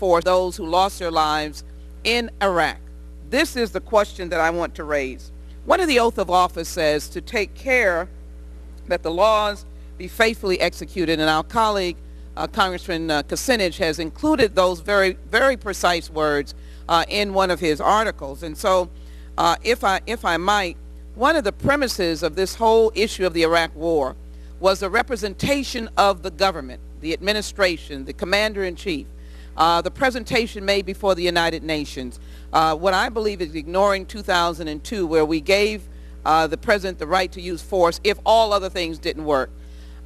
for those who lost their lives in Iraq? This is the question that I want to raise. One of the oath of office says to take care that the laws be faithfully executed, and our colleague, Congressman Kucinich, has included those very, very precise words in one of his articles. And so, if I might, one of the premises of this whole issue of the Iraq War was the representation of the government, the administration, the commander-in-chief, the presentation made before the United Nations. What I believe is ignoring 2002, where we gave the president the right to use force if all other things didn't work.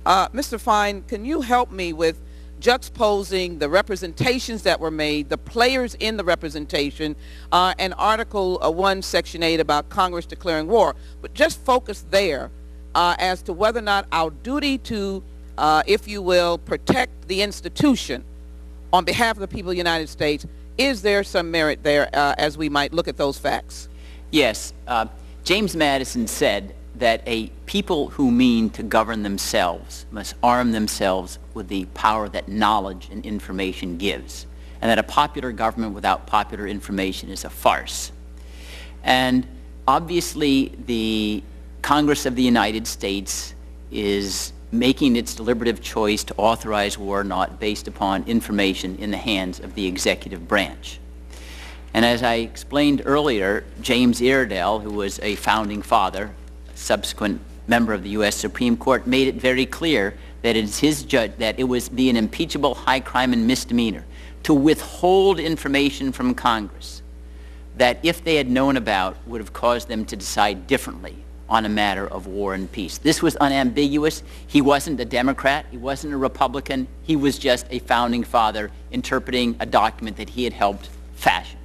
Mr. Fein, can you help me with juxtaposing the representations that were made, the players in the representation, and Article 1, Section 8 about Congress declaring war, but just focus there as to whether or not our duty to, if you will, protect the institution on behalf of the people of the United States, is there some merit there as we might look at those facts? Yes. James Madison said that a people who mean to govern themselves must arm themselves with the power that knowledge and information gives, and that a popular government without popular information is a farce. And obviously the Congress of the United States is making its deliberative choice to authorize war not based upon information in the hands of the executive branch. And as I explained earlier, James Iredell, who was a founding father, subsequent member of the U.S. Supreme Court, made it very clear that it's his judge that it was be an impeachable high crime and misdemeanor to withhold information from Congress that, if they had known about, would have caused them to decide differently on a matter of war and peace. This was unambiguous. He wasn't a Democrat. He wasn't a Republican. He was just a founding father interpreting a document that he had helped fashion.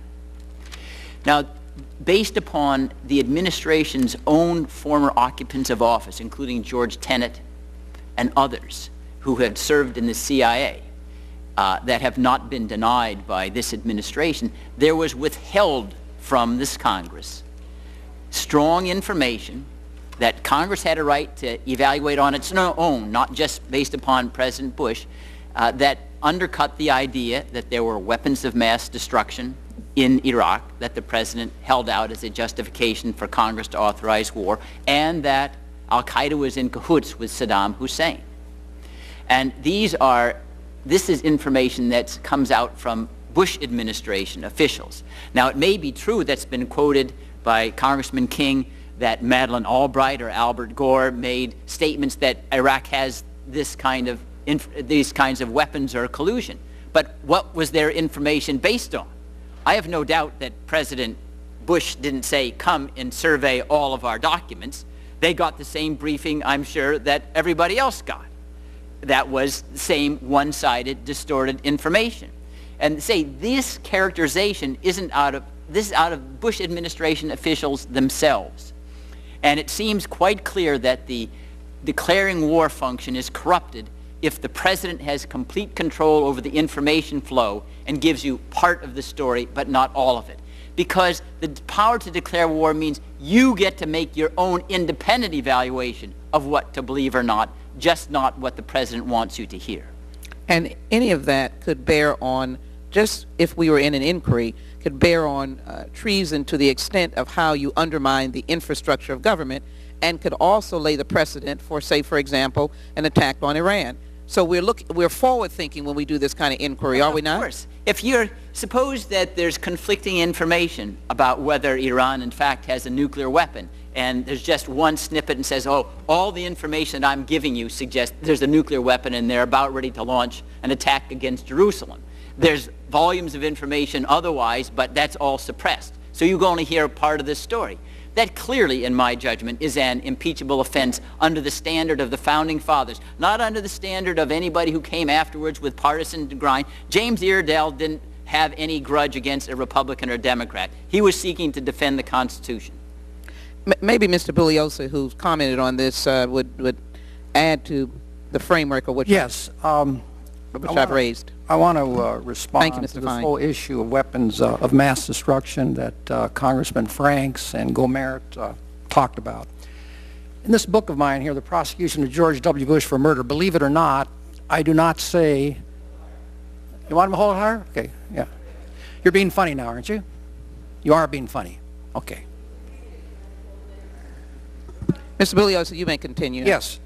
Now, based upon the administration's own former occupants of office, including George Tenet and others who had served in the CIA, that have not been denied by this administration, there was withheld from this Congress strong information that Congress had a right to evaluate on its own, not just based upon President Bush, that undercut the idea that there were weapons of mass destruction in Iraq that the president held out as a justification for Congress to authorize war, and that al-Qaeda was in cahoots with Saddam Hussein. And this is information that comes out from Bush administration officials. Now, it may be true that's been quoted by Congressman King that Madeleine Albright or Albert Gore made statements that Iraq has these kinds of weapons or collusion. But what was their information based on? I have no doubt that President Bush didn't say, come and survey all of our documents. They got the same briefing, I'm sure, that everybody else got. That was the same one-sided, distorted information. And say this characterization isn't out of Bush administration officials themselves. And it seems quite clear that the declaring war function is corrupted if the president has complete control over the information flow and gives you part of the story but not all of it. Because the power to declare war means you get to make your own independent evaluation of what to believe or not, just not what the president wants you to hear. And any of that could bear on, just if we were in an inquiry, could bear on treason to the extent of how you undermine the infrastructure of government, and could also lay the precedent for, say, for example, an attack on Iran. So we're forward-thinking when we do this kind of inquiry, are we not? Of course. Suppose that there's conflicting information about whether Iran, in fact, has a nuclear weapon, and there's just one snippet and says, oh, all the information that I'm giving you suggests there's a nuclear weapon and they're about ready to launch an attack against Jerusalem. There's volumes of information otherwise, but that's all suppressed. So you only hear part of this story. That clearly, in my judgment, is an impeachable offense under the standard of the Founding Fathers, not under the standard of anybody who came afterwards with partisan grind. James Iredell didn't have any grudge against a Republican or Democrat. He was seeking to defend the Constitution. Maybe Mr. Bugliosi, who's commented on this, would add to the framework of which I've raised. I want to respond to this whole issue of weapons of mass destruction that Congressman Franks and Gohmert talked about. In this book of mine here, The Prosecution of George W. Bush for Murder, believe it or not, I do not say You want him to hold it higher? Okay, yeah. You're being funny now, aren't you? You are being funny. Okay. Mr. Bugliosi, you may continue. Yes.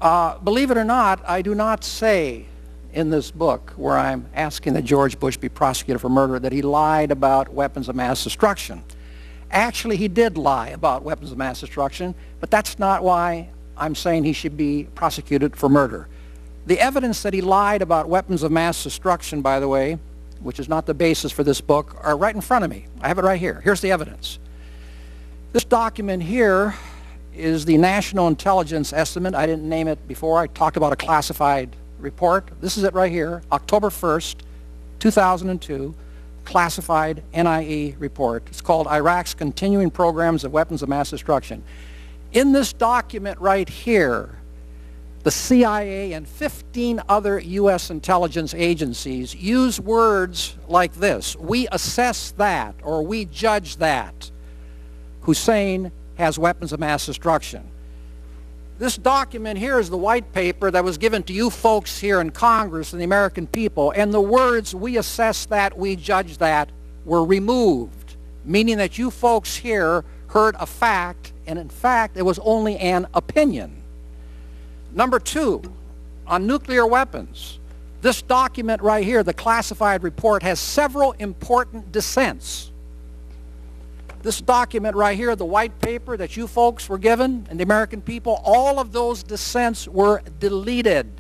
Believe it or not, I do not say in this book where I'm asking that George Bush be prosecuted for murder that he lied about weapons of mass destruction. Actually, he did lie about weapons of mass destruction, but that's not why I'm saying he should be prosecuted for murder. The evidence that he lied about weapons of mass destruction, by the way, which is not the basis for this book, are right in front of me. I have it right here. Here's the evidence. This document here is the National Intelligence Estimate. I didn't name it before. I talked about a classified report. This is it right here, October 1st, 2002, classified NIE report. It's called Iraq's Continuing Programs of Weapons of Mass Destruction. In this document right here, the CIA and 15 other U.S. intelligence agencies use words like this: we assess that, or we judge that Hussein has weapons of mass destruction. This document here is the white paper that was given to you folks here in Congress and the American people, and the words "we assess that, we judge that" were removed, meaning that you folks here heard a fact, and in fact it was only an opinion. Number two, on nuclear weapons, this document right here, the classified report, has several important dissents. This document right here, the white paper that you folks were given and the American people, all of those dissents were deleted.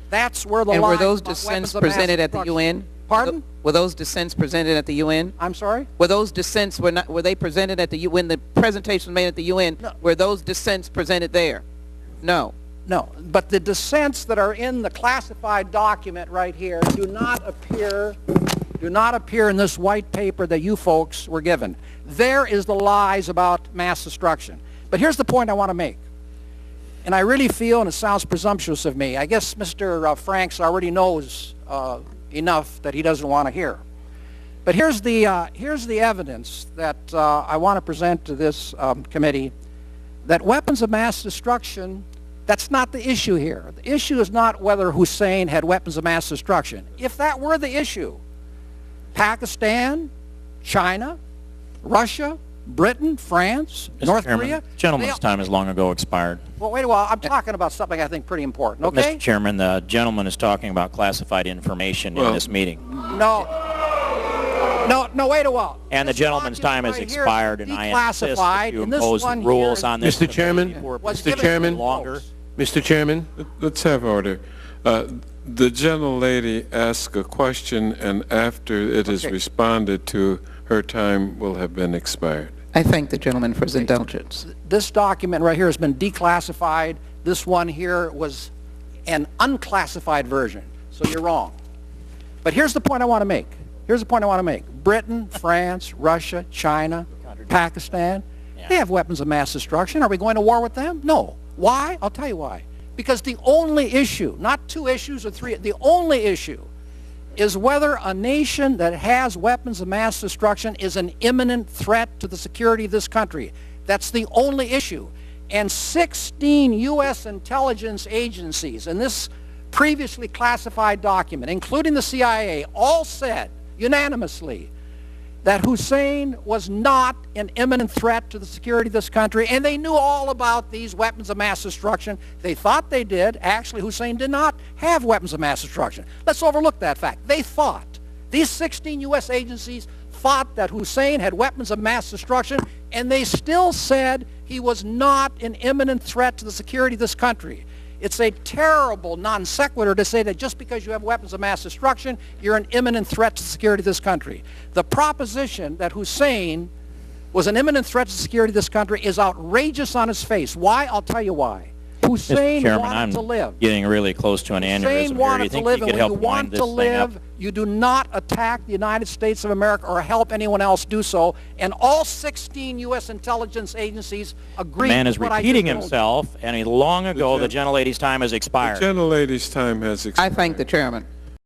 That's where the And line were those about dissents weapons of mass presented at the destruction. UN? Pardon? Were those dissents presented at the UN? I'm sorry? Were those dissents, were they presented at the UN, when the presentation was made at the UN, No. were those dissents presented there? No. No, but the dissents that are in the classified document right here do not appear in this white paper that you folks were given. There is the lies about mass destruction. But here's the point I want to make. And I really feel, and it sounds presumptuous of me, I guess Mr. Franks already knows enough that he doesn't want to hear. But here's the evidence that I want to present to this committee, that weapons of mass destruction, that's not the issue here. The issue is not whether Hussein had weapons of mass destruction. If that were the issue, Pakistan, China, Russia, Britain, France, North Korea. Gentleman's time has long ago expired. Well, wait a while. I'm talking about something I think pretty important, okay? Mr. Chairman, the gentleman is talking about classified information in this meeting. No, wait a while. And the This gentleman's time has document right here expired, is and I insist that declassified, you and this impose one rules here on this. Mr. Chairman, was Mr. given to Chairman, you longer. folks. Mr. Chairman, let's have order. The gentlelady asked a question, and after it is responded to, her time will have been expired. I thank the gentleman for his indulgence. This document right here has been declassified. This one here was an unclassified version, so you're wrong. But here's the point I want to make. Britain, France, Russia, China, Pakistan, they have weapons of mass destruction. Are we going to war with them? No. Why? I'll tell you why. Because the only issue, not two issues or three, the only issue is whether a nation that has weapons of mass destruction is an imminent threat to the security of this country. That's the only issue. And 16 U.S. intelligence agencies in this previously classified document, including the CIA, all said unanimously that Hussein was not an imminent threat to the security of this country, and they knew all about these weapons of mass destruction. They thought they did. Actually, Hussein did not have weapons of mass destruction. Let's overlook that fact. They thought. These 16 U.S. agencies thought that Hussein had weapons of mass destruction, and they still said he was not an imminent threat to the security of this country. It's a terrible non sequitur to say that just because you have weapons of mass destruction, you're an imminent threat to the security of this country. The proposition that Hussein was an imminent threat to the security of this country is outrageous on its face. Why? I'll tell you why. Hussein Mr. Chairman, wanted to live. I'm getting really close to an aneurysm Hussein here. Do wanted you to think live, you and could when you help wind want this to thing up? live, you do not attack the United States of America or help anyone else do so. And all 16 U.S. intelligence agencies agree The man is with what I repeating just told you. himself, and long ago the gentlelady's time has expired. The gentlelady's time has expired. I thank the chairman.